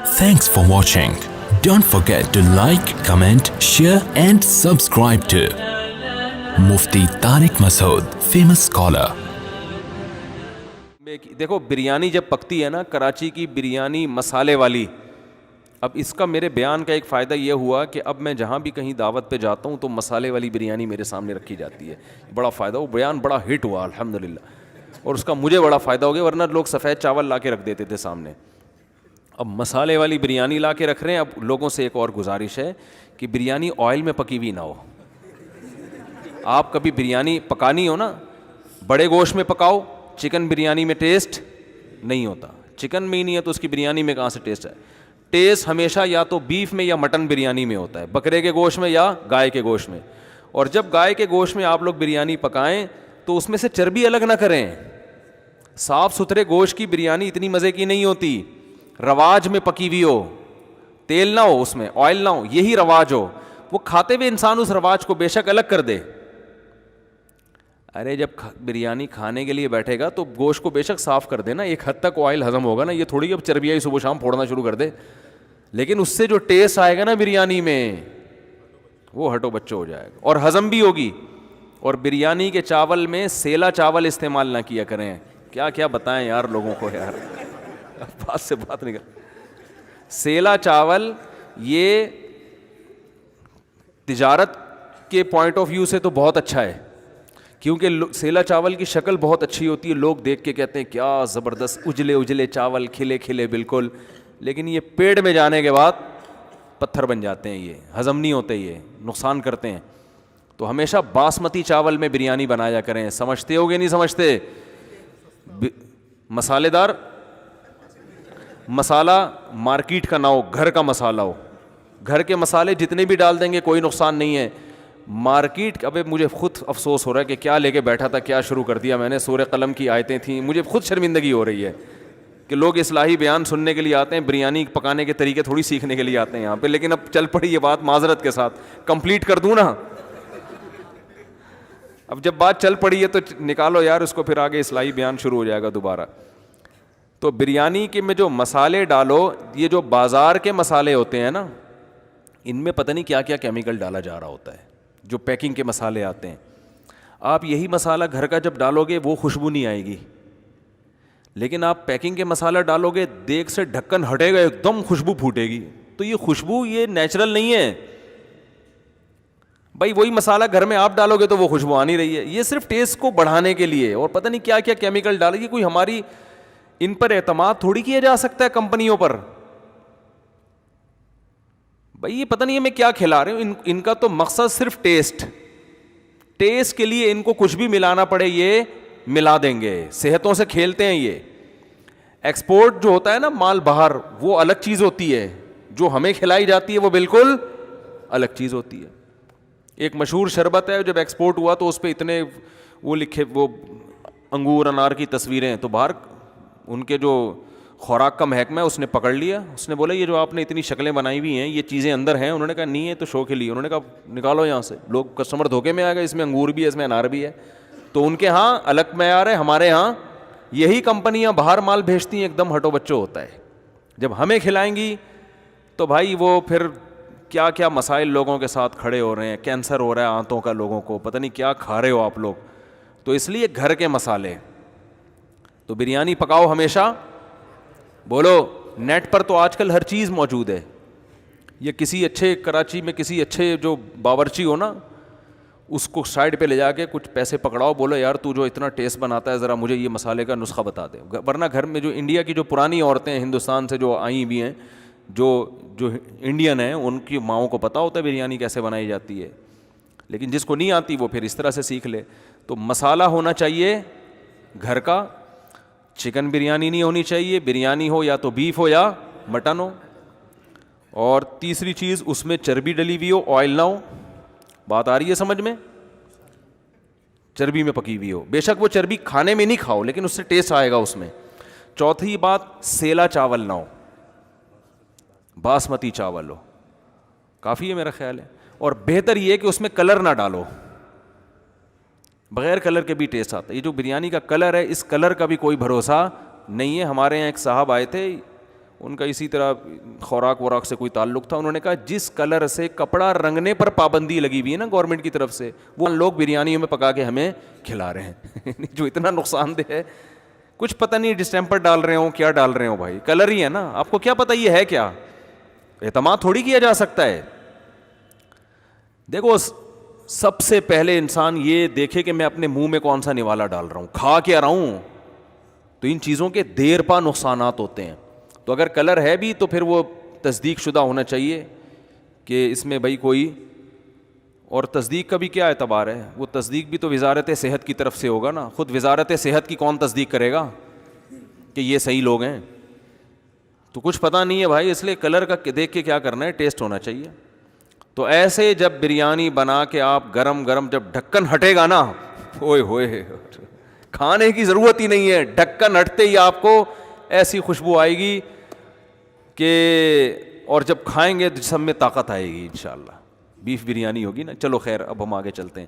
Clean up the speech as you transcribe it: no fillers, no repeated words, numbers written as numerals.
Thanks for watching. Don't forget to like, comment, share and subscribe to Mufti Tariq Masood, famous scholar. دیکھو بریانی جب پکتی ہے نا، کراچی کی بریانی مسالے والی. اب اس کا میرے بیان کا ایک فائدہ یہ ہوا کہ اب میں جہاں بھی کہیں دعوت پہ جاتا ہوں تو مسالے والی بریانی میرے سامنے رکھی جاتی ہے. بڑا فائدہ، وہ بیان بڑا ہٹ ہوا الحمدللہ، اور اس کا مجھے بڑا فائدہ ہو گیا، ورنہ لوگ سفید چاول لا کے رکھ دیتے تھے سامنے. اب مسالے والی بریانی لا کے رکھ رہے ہیں. اب لوگوں سے ایک اور گزارش ہے کہ بریانی آئل میں پکی ہوئی نہ ہو. آپ کبھی بریانی پکانی ہو نا، بڑے گوشت میں پکاؤ، چکن بریانی میں ٹیسٹ نہیں ہوتا. چکن میں ہی نہیں ہے تو اس کی بریانی میں کہاں سے ٹیسٹ ہے؟ ٹیسٹ ہمیشہ یا تو بیف میں یا مٹن بریانی میں ہوتا ہے، بکرے کے گوشت میں یا گائے کے گوشت میں. اور جب گائے کے گوشت میں آپ لوگ بریانی پکائیں تو اس میں سے چربی الگ نہ کریں. صاف ستھرے گوشت کی بریانی اتنی مزے کی نہیں ہوتی. رواج میں پکی ہوئی ہو، تیل نہ ہو، اس میں آئل نہ ہو، یہی رواج ہو. وہ کھاتے ہوئے انسان اس رواج کو بے شک الگ کر دے. ارے جب بریانی کھانے کے لیے بیٹھے گا تو گوشت کو بے شک صاف کر دینا، ایک حد تک آئل ہضم ہوگا نا. یہ تھوڑی اب چربیائی صبح شام پھوڑنا شروع کر دے. لیکن اس سے جو ٹیسٹ آئے گا نا بریانی میں، وہ ہٹو بچو ہو جائے گا اور ہضم بھی ہوگی. اور بریانی کے چاول میں سیلا چاول استعمال نہ کیا کریں. کیا کیا بتائیں یار لوگوں کو یار، بات سے بات نہیں کر. سیلا چاول یہ تجارت کے پوائنٹ آف ویو سے تو بہت اچھا ہے، کیونکہ سیلا چاول کی شکل بہت اچھی ہوتی ہے. لوگ دیکھ کے کہتے ہیں کیا زبردست اجلے اجلے چاول، کھلے کھلے بالکل. لیکن یہ پیٹ میں جانے کے بعد پتھر بن جاتے ہیں، یہ ہضم نہیں ہوتے، یہ نقصان کرتے ہیں. تو ہمیشہ باسمتی چاول میں بریانی بنایا کریں. سمجھتے ہو گے نہیں سمجھتے؟ مسالے دار مسالہ مارکیٹ کا نہ ہو، گھر کا مسالہ ہو. گھر کے مسالے جتنے بھی ڈال دیں گے کوئی نقصان نہیں ہے. مارکیٹ، ابھی مجھے خود افسوس ہو رہا ہے کہ کیا لے کے بیٹھا تھا، کیا شروع کر دیا میں نے. سورہ قلم کی آیتیں تھیں، مجھے خود شرمندگی ہو رہی ہے کہ لوگ اصلاحی بیان سننے کے لیے آتے ہیں، بریانی پکانے کے طریقے تھوڑی سیکھنے کے لیے آتے ہیں یہاں پہ. لیکن اب چل پڑی یہ بات، معذرت کے ساتھ کمپلیٹ کر دوں نا. اب جب بات چل پڑی ہے تو نکالو یار اس کو، پھر آگے اصلاحی بیان شروع ہو جائے گا دوبارہ. تو بریانی کے میں جو مسالے ڈالو، یہ جو بازار کے مسالے ہوتے ہیں نا، ان میں پتہ نہیں کیا کیا کیمیکل ڈالا جا رہا ہوتا ہے. جو پیکنگ کے مسالے آتے ہیں، آپ یہی مسالہ گھر کا جب ڈالو گے وہ خوشبو نہیں آئے گی. لیکن آپ پیکنگ کے مسالہ ڈالو گے، دیگ سے ڈھکن ہٹے گا ایک دم خوشبو پھوٹے گی. تو یہ خوشبو یہ نیچرل نہیں ہے بھائی. وہی مسالہ گھر میں آپ ڈالو گے تو وہ خوشبو آ نہیں رہی ہے. یہ صرف ٹیسٹ کو بڑھانے کے لیے، اور پتہ نہیں کیا کیا کیمیکل ڈالے گی. کوئی ہماری ان پر اعتماد تھوڑی کیا جا سکتا ہے کمپنیوں پر. بھائی یہ پتہ نہیں ہمیں کیا کھلا رہے ہو. ان کا تو مقصد صرف ٹیسٹ کے لیے ان کو کچھ بھی ملانا پڑے یہ ملا دیں گے. صحتوں سے کھیلتے ہیں یہ. ایکسپورٹ جو ہوتا ہے نا مال باہر، وہ الگ چیز ہوتی ہے. جو ہمیں کھلائی جاتی ہے وہ بالکل الگ چیز ہوتی ہے. ایک مشہور شربت ہے، جب ایکسپورٹ ہوا تو اس پہ اتنے وہ لکھے، وہ انگور انار کی تصویریں. تو باہر ان کے جو خوراک کا محکمہ ہے اس نے پکڑ لیا. اس نے بولا یہ جو آپ نے اتنی شکلیں بنائی ہوئی ہیں یہ چیزیں اندر ہیں؟ انہوں نے کہا نہیں ہے تو شو کے لیے. انہوں نے کہا نکالو یہاں سے. لوگ کسٹمر دھوکے میں آ گئے، اس میں انگور بھی ہے، اس میں انار بھی ہے. تو ان کے ہاں الگ معیار ہے، ہمارے ہاں یہی کمپنیاں باہر مال بھیجتی ہیں ایک دم ہٹو بچو ہوتا ہے. جب ہمیں کھلائیں گی تو بھائی وہ پھر کیا کیا مسائل لوگوں کے ساتھ کھڑے ہو رہے ہیں. کینسر ہو رہا ہے آنتوں کا لوگوں کو، پتہ نہیں کیا کھا رہے ہو آپ لوگ. تو اس لیے گھر کے مسالے. تو بریانی پکاؤ ہمیشہ. بولو نیٹ پر تو آج کل ہر چیز موجود ہے. یہ کسی اچھے کراچی میں کسی اچھے جو باورچی ہو نا، اس کو سائڈ پہ لے جا کے کچھ پیسے پکڑاؤ، بولو یار تو جو اتنا ٹیسٹ بناتا ہے ذرا مجھے یہ مسالے کا نسخہ بتا دے. ورنہ گھر میں جو انڈیا کی جو پرانی عورتیں ہیں ہندوستان سے جو آئی ہوئی ہیں، جو انڈین ہیں، ان کی ماؤں کو پتہ ہوتا ہے بریانی کیسے بنائی جاتی ہے. لیکن جس کو نہیں آتی وہ پھر اس طرح سے سیکھ لے. تو مسالہ ہونا چاہیے گھر کا. چکن بریانی نہیں ہونی چاہیے. بریانی ہو یا تو بیف ہو یا مٹن ہو. اور تیسری چیز اس میں چربی ڈلی ہوئی ہو، آئل نہ ہو. بات آ رہی ہے سمجھ میں؟ چربی میں پکی ہوئی ہو. بے شک وہ چربی کھانے میں نہیں کھاؤ لیکن اس سے ٹیسٹ آئے گا اس میں. چوتھی بات، سیلا چاول نہ ہو، باسمتی چاول ہو. کافی ہے میرا خیال ہے. اور بہتر یہ کہ اس میں کلر نہ ڈالو. بغیر کلر کے بھی ٹیسٹ آتا ہے. یہ جو بریانی کا کلر ہے، اس کلر کا بھی کوئی بھروسہ نہیں ہے. ہمارے یہاں ایک صاحب آئے تھے، ان کا اسی طرح خوراک وراک سے کوئی تعلق تھا. انہوں نے کہا جس کلر سے کپڑا رنگنے پر پابندی لگی ہوئی ہے نا گورنمنٹ کی طرف سے, وہ لوگ بریانیوں میں پکا کے ہمیں کھلا رہے ہیں جو اتنا نقصان دہ ہے. کچھ پتہ نہیں ڈسٹمپر ڈال رہے ہوں کیا ڈال رہے ہوں بھائی, کلر ہی ہے نا, آپ کو کیا پتہ یہ ہے کیا, اعتماد تھوڑی کیا جا سکتا ہے. دیکھو سب سے پہلے انسان یہ دیکھے کہ میں اپنے منہ میں کون سا نوالا ڈال رہا ہوں, کھا کے آ رہا ہوں, تو ان چیزوں کے دیر پا نقصانات ہوتے ہیں. تو اگر کلر ہے بھی تو پھر وہ تصدیق شدہ ہونا چاہیے کہ اس میں بھائی کوئی, اور تصدیق کا بھی کیا اعتبار ہے, وہ تصدیق بھی تو وزارت صحت کی طرف سے ہوگا نا, خود وزارت صحت کی کون تصدیق کرے گا کہ یہ صحیح لوگ ہیں. تو کچھ پتہ نہیں ہے بھائی, اس لیے کلر کا دیکھ کے کیا کرنا ہے, ٹیسٹ ہونا چاہیے. تو ایسے جب بریانی بنا کے آپ گرم گرم جب ڈھکن ہٹے گا نا, اوئے ہوئے, کھانے کی ضرورت ہی نہیں ہے, ڈھکن ہٹتے ہی آپ کو ایسی خوشبو آئے گی کہ, اور جب کھائیں گے تو جسم میں طاقت آئے گی انشاءاللہ. بیف بریانی ہوگی نا. چلو خیر, اب ہم آگے چلتے ہیں.